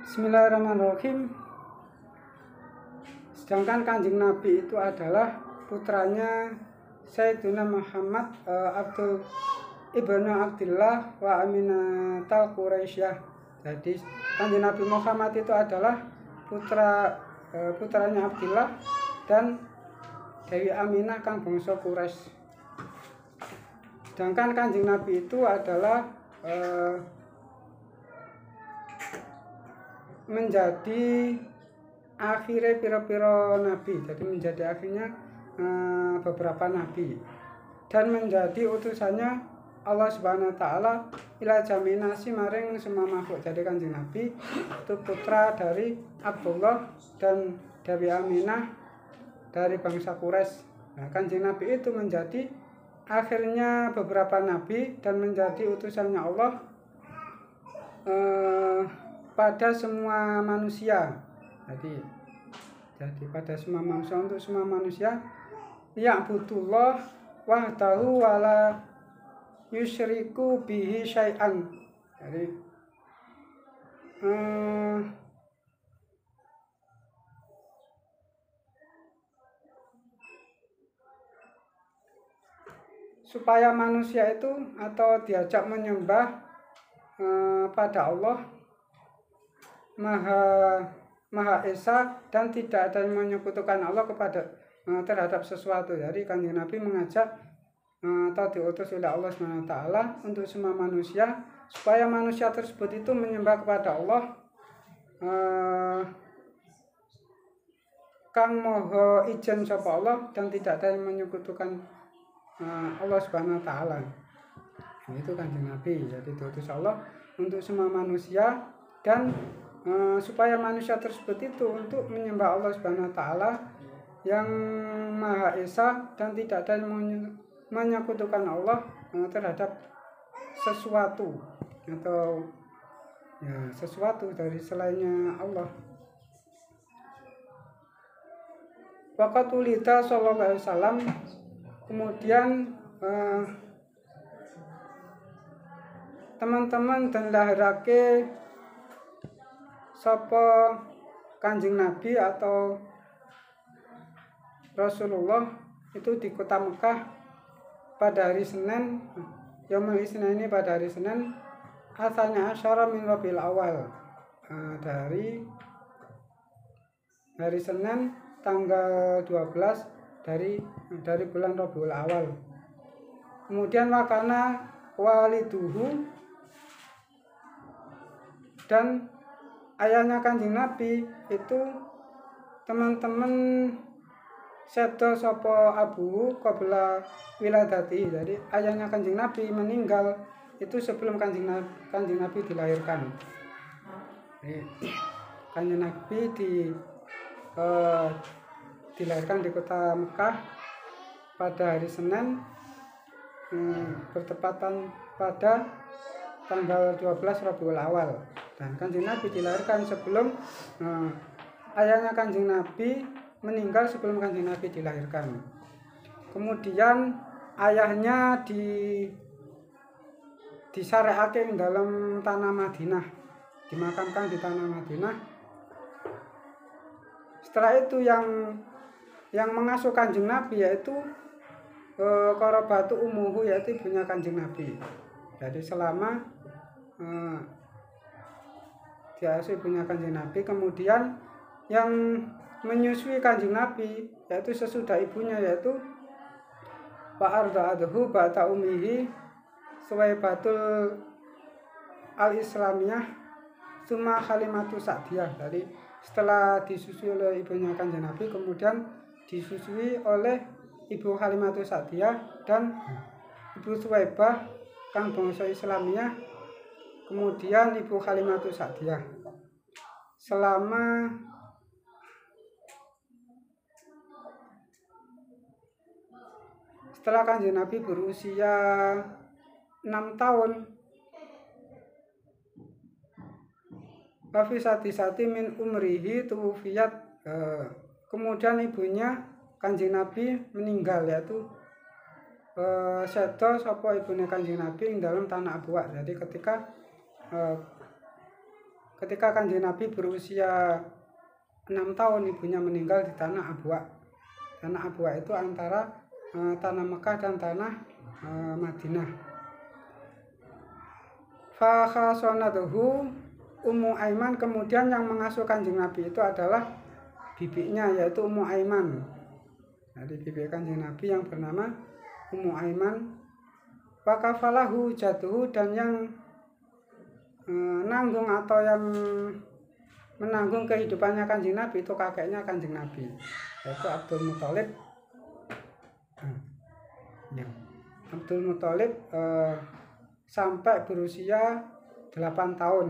Bismillahirrahmanirrahim. Sedangkan Kanjeng Nabi itu adalah putranya Sayyidina Muhammad Abdul Ibnu Abdillah wa Aminatal Quraisyah. Jadi Kanjeng Nabi Muhammad itu adalah putranya Abdillah dan Dewi Aminah kang bangsa Quraisy. Sedangkan Kanjeng Nabi itu adalah menjadi akhirnya piro-piro nabi, jadi menjadi akhirnya beberapa nabi dan menjadi utusannya Allah Subhanahu wa taala ila jaminasi maring semua makhluk. Jadi Kanjeng Nabi itu putra dari Abdullah dan Dewi Aminah dari bangsa Quraisy. Nah, Kanjeng Nabi itu menjadi akhirnya beberapa nabi dan menjadi utusannya Allah pada semua manusia. Jadi pada semua manusia, untuk semua manusia ya'budullah wahdahu wala yusyriku bihi syai'an. Jadi supaya manusia itu atau diajak menyembah pada Allah Maha Esa dan tidak ada yang menyekutukan Allah terhadap sesuatu. Jadi Kanjeng Nabi mengajak atau diutus oleh Allah SWT untuk semua manusia supaya manusia tersebut itu menyembah kepada Allah kang moho ijen sapa Allah dan tidak ada yang menyekutukan Allah SWT. Itu Kanjeng Nabi, jadi diutus Allah untuk semua manusia dan supaya manusia tersebut itu untuk menyembah Allah Subhanahu wa taala yang Maha Esa dan tidak ada yang menyekutukan Allah terhadap sesuatu atau sesuatu dari selainnya Allah. Waqat ulida sallallahu alaihi wasallam, kemudian teman-teman dan lahirake sapa Kanjeng Nabi atau Rasulullah itu di kota Mekah pada hari Senin, Yaumul Isnin, ini pada hari Senin asalnya asyara min Rabiul Awal, dari hari Senin tanggal 12 dari bulan Rabiul Awal. Kemudian wakana waliduhu, dan ayahnya Kanjeng Nabi itu teman-teman sedo sapa abu qabla wiladati. Jadi ayahnya Kanjeng Nabi meninggal itu sebelum Kanjeng Nabi dilahirkan. Kanjeng Nabi dilahirkan di kota Mekah pada hari Senin, bertepatan pada tanggal 12 Rabiul Awal. Dan Kanjeng Nabi dilahirkan sebelum ayahnya Kanjeng Nabi meninggal, sebelum Kanjeng Nabi dilahirkan. Kemudian ayahnya disyariatkan dalam tanah Madinah, dimakamkan di tanah Madinah. Setelah itu yang mengasuh Kanjeng Nabi yaitu Qarabatu Ummuhu, yaitu ibunya Kanjeng Nabi. Jadi selama diasuh ibunya Kanjeng Nabi, kemudian yang menyusui Kanjeng Nabi yaitu sesudah ibunya yaitu Fa'arda'adhu ba'da ummihi Suwaibatul al-Islamiyah Summa Halimatu Sa'diyah. Jadi setelah disusui oleh ibunya Kanjeng Nabi, kemudian disusui oleh Ibu Halimatu Sa'diyah dan Ibu Suwaibah kang bangsa Islamiyah, kemudian Ibu Halimatu Sa'diyah. Setelah Kanjeng Nabi berusia 6 tahun, Wafisati min umrihi tuwfiyat, kemudian ibunya Kanjeng Nabi meninggal, yaitu sedo sapa ibunya Kanjeng Nabi ing dalam tanah Abwa. Jadi ketika ketika Kanjeng Nabi berusia 6 tahun ibunya meninggal di tanah Abwa. Tanah Abwa itu antara tanah Mekah dan tanah Madinah. Fa khasonatuhu Ummu Aiman, kemudian yang mengasuh Kanjeng Nabi itu adalah bibinya, yaitu Ummu Aiman. Jadi bibi Kanjeng Nabi yang bernama Ummu Aiman. Wa kafalahu jatuhu, dan yang nanggung atau yang menanggung kehidupannya Kanjeng Nabi itu kakeknya Kanjeng Nabi, yaitu Abdul Muthalib. Abdul Muthalib sampai berusia 8 tahun.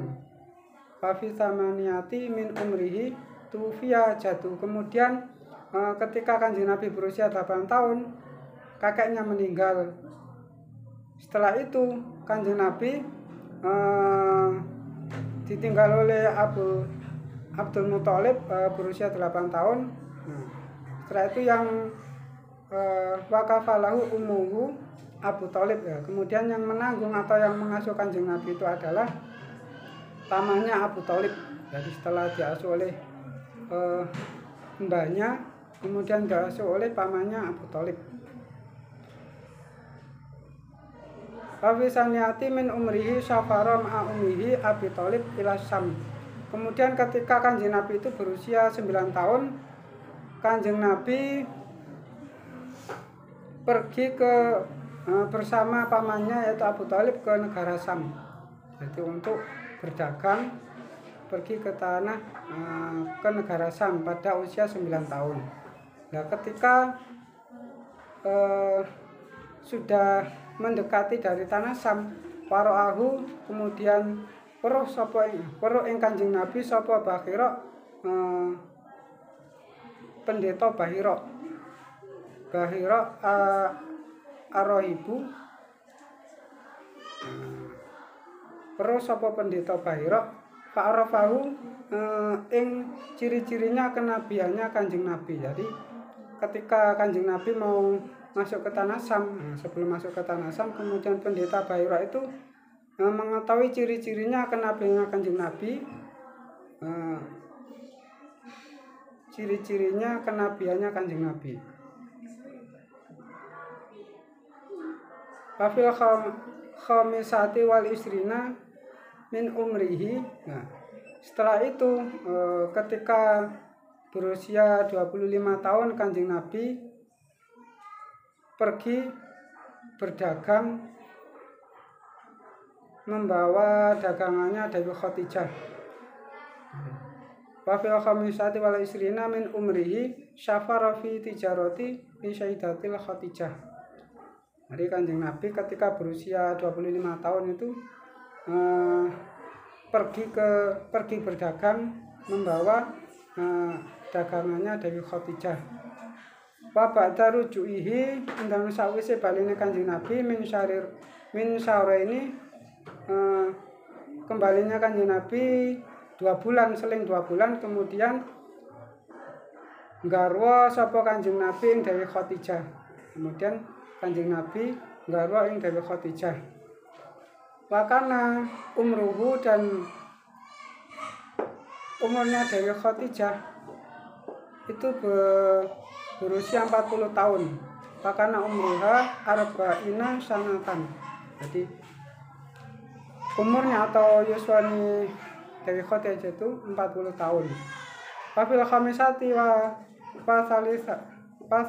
Fafi samaniyati min umrihi tufiya jatuh. Kemudian ketika Kanjeng Nabi berusia 8 tahun, kakeknya meninggal. Setelah itu Kanjeng Nabi ditinggal oleh Abdul Muthalib berusia 8 tahun. Setelah itu yang wakafalahu ummuhu Abu Thalib, ya. Kemudian yang menanggung atau yang mengasuh Kanjeng Nabi itu adalah pamannya Abu Thalib. Jadi setelah diasuh oleh mbahnya, kemudian diasuh oleh pamannya Abu Thalib. Wafisaniyati min umrihi safara ma'a ummihi Abi Thalib ila Syam. Kemudian ketika Kanjeng Nabi itu berusia 9 tahun, Kanjeng Nabi pergi bersama pamannya yaitu Abu Thalib ke negara Syam. Jadi untuk berdagang, pergi ke negara Syam pada usia 9 tahun. Nah, ketika sudah mendekati dari tanah Syam, paroahu, kemudian weruh ing Kanjeng Nabi sapa Bahira, pendeta Bahira Arohibu, weruh sapa pendeta Bahira fa'arafahu ing ciri-cirinya kenabiannya Kanjeng Nabi. Jadi ketika Kanjeng Nabi mau masuk ke tanah Syam, sebelum masuk ke tanah Syam, kemudian pendeta Bahira itu mengetahui ciri-cirinya kenabiannya Kanjeng Nabi, ciri-cirinya kenabiannya Kanjeng Nabi. Wafil khamisati wal isrina min umrihi. Nah, setelah itu ketika berusia 25 tahun Kanjeng Nabi pergi berdagang membawa dagangannya dari Khadijah. Wa fil khamisati wal isrina min umrihi syafara fi tijarati bi syaidatil Khadijah. Jadi Kanjeng Nabi ketika berusia 25 tahun itu pergi berdagang membawa dagangannya dari Khadijah. Wa ba'da rujuihi, ndang sawise baline Kanjeng Nabi min syaraini, kembalinya Kanjeng Nabi 2 bulan, seling 2 bulan, kemudian garwa sapa Kanjeng Nabi ing Dewi Khadijah. Kemudian Kanjeng Nabi garwa ing Dewi Khadijah. Wakana umruhu, dan umurnya Dewi Khadijah itu berusia 40 tahun. Wakana umruha arba'ina sanatan. Jadi umurnya atau yuswani Dewi Khadijah itu 40 tahun. Wafil khamisati wa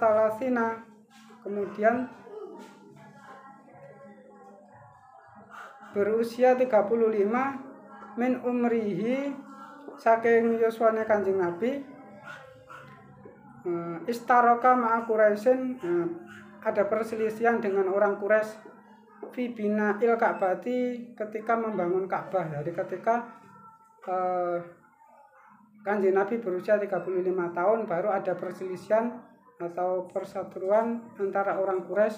salasina, kemudian berusia 35 min umrihi, saking yuswane Kanjeng Nabi, istaraka ma'a Quraisyin, ada perselisihan dengan orang Quraisy fi bina'il Ka'bati, ketika membangun Ka'bah. Jadi ketika Kanjeng Nabi berusia 35 tahun baru ada perselisihan atau perseteruan antara orang Quraisy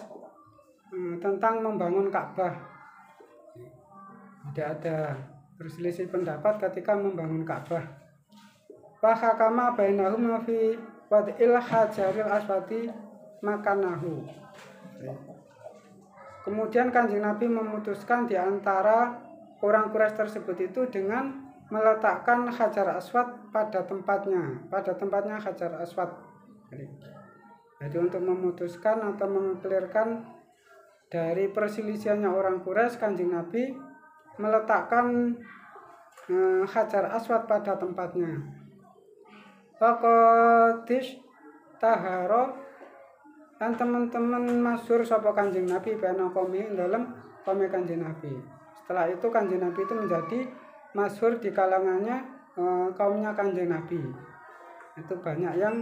tentang membangun Ka'bah. Tidak ada berselisih pendapat ketika membangun Ka'bah. Wa hakama bainahum fi wad'il hajaril aswadi makanahu. Kemudian Kanjeng Nabi memutuskan di antara orang Quraisy tersebut itu dengan meletakkan Hajar Aswad pada tempatnya Hajar Aswad. Jadi untuk memutuskan atau mengklirkan dari perselisihannya orang Quraisy, Kanjeng Nabi meletakkan Hajar Aswad pada tempatnya. Faqadis taharo, dan teman-teman masyhur sapa Kanjeng Nabi bana qaumi dalam kaum Kanjeng Nabi. Setelah itu Kanjeng Nabi itu menjadi masyhur di kalangannya kaumnya Kanjeng Nabi. Itu banyak yang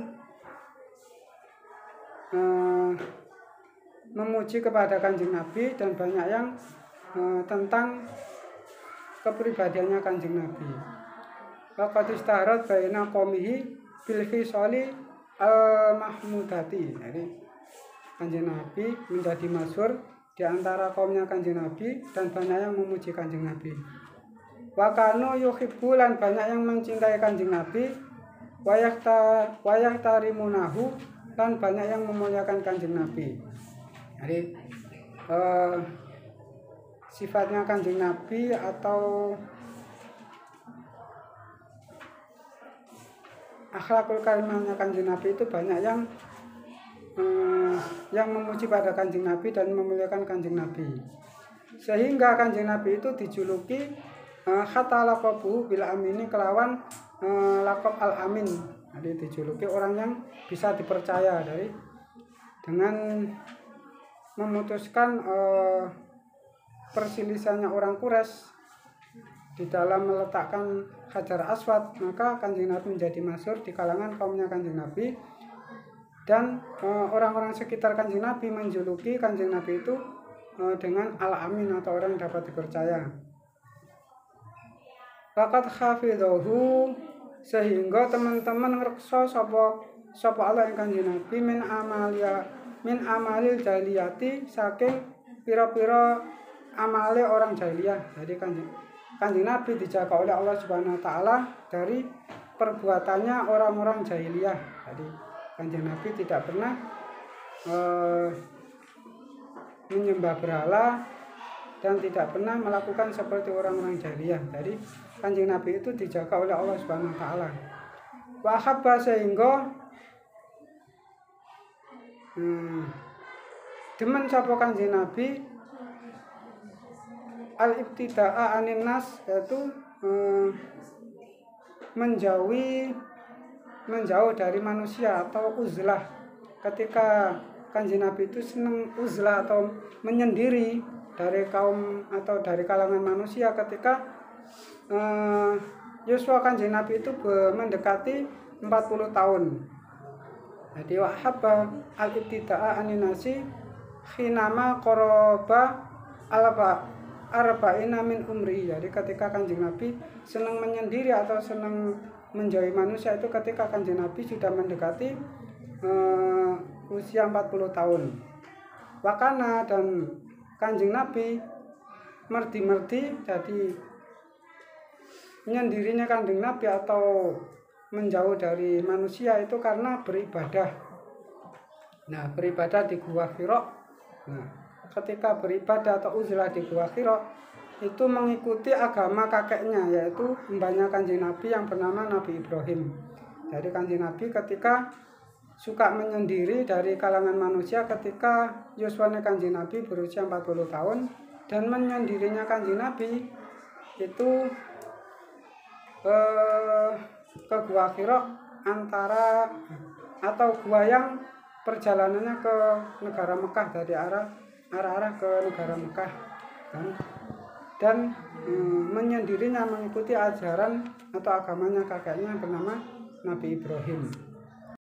memuji kepada Kanjeng Nabi dan banyak yang tentang kepribadiannya Kanjeng Nabi. Laqad istaharat baina qaumihi bil khisali al mahmudati. Jadi Kanjeng Nabi menjadi masyhur di antara kaumnya Kanjeng Nabi dan banyak yang memuji Kanjeng Nabi. Wa kanu yuhibbulan, banyak yang mencintai Kanjeng Nabi. Wayahtarimunahu, dan banyak yang memuliakan Kanjeng Nabi. Jadi sifatnya Kanjeng Nabi atau akhlakul karimahnya Kanjeng Nabi itu banyak yang memuji pada Kanjeng Nabi dan memuliakan Kanjeng Nabi, sehingga Kanjeng Nabi itu dijuluki hatta laqabu bil amini, kelawan laqab al amin. Jadi dijuluki orang yang bisa dipercaya dengan memutuskan perselisihannya orang Quraisy di dalam meletakkan Hajar Aswad, maka Kanjeng Nabi menjadi masyhur di kalangan kaumnya Kanjeng Nabi, dan orang-orang sekitar Kanjeng Nabi menjuluki Kanjeng Nabi itu dengan Al-Amin atau orang yang dapat dipercaya. Faqad hafidhahu, sehingga teman-teman ngrekso sapa Allah ing Kanjeng Nabi min amalil jahiliyati, saking pira-pira amale orang jahiliyah. Jadi Kanjeng Nabi dijaga oleh Allah Subhanahu wa taala dari perbuatannya orang-orang jahiliyah. Jadi Kanjeng Nabi tidak pernah menyembah berhala dan tidak pernah melakukan seperti orang-orang jahiliyah. Jadi Kanjeng Nabi itu dijaga oleh Allah Subhanahu wa taala. Wa habba, sehingga demen sapa Kanjeng Nabi al-ibtida'a anin nas, yaitu menjauh dari manusia atau uzlah. Ketika Kanjeng Nabi itu senang uzlah atau menyendiri dari kaum atau dari kalangan manusia, ketika yuswa Kanjeng Nabi itu mendekati 40 tahun. Jadi wahabba al-ibtida'a anin nasi khinama qoroba arba'ina min umri. Jadi ketika Kanjeng Nabi senang menyendiri atau senang menjauhi manusia itu ketika Kanjeng Nabi sudah mendekati usia 40 tahun. Wakana, dan Kanjeng Nabi merdi-merdi, jadi menyendirinya Kanjeng Nabi atau menjauh dari manusia itu karena beribadah. Nah, beribadah di Gua Hira. Nah, ketika beribadah atau uzlah di Gua Hira itu mengikuti agama kakeknya, yaitu mbahnya Kanjeng Nabi yang bernama Nabi Ibrahim. Jadi Kanjeng Nabi ketika suka menyendiri dari kalangan manusia ketika yuswane Kanjeng Nabi berusia 40 tahun, dan menyendirinya Kanjeng Nabi itu ke Gua Hira atau gua yang perjalanannya ke negara Mekah, dari arah ke negara Mekah, dan menyendirinya mengikuti ajaran atau agamanya kakeknya yang bernama Nabi Ibrahim.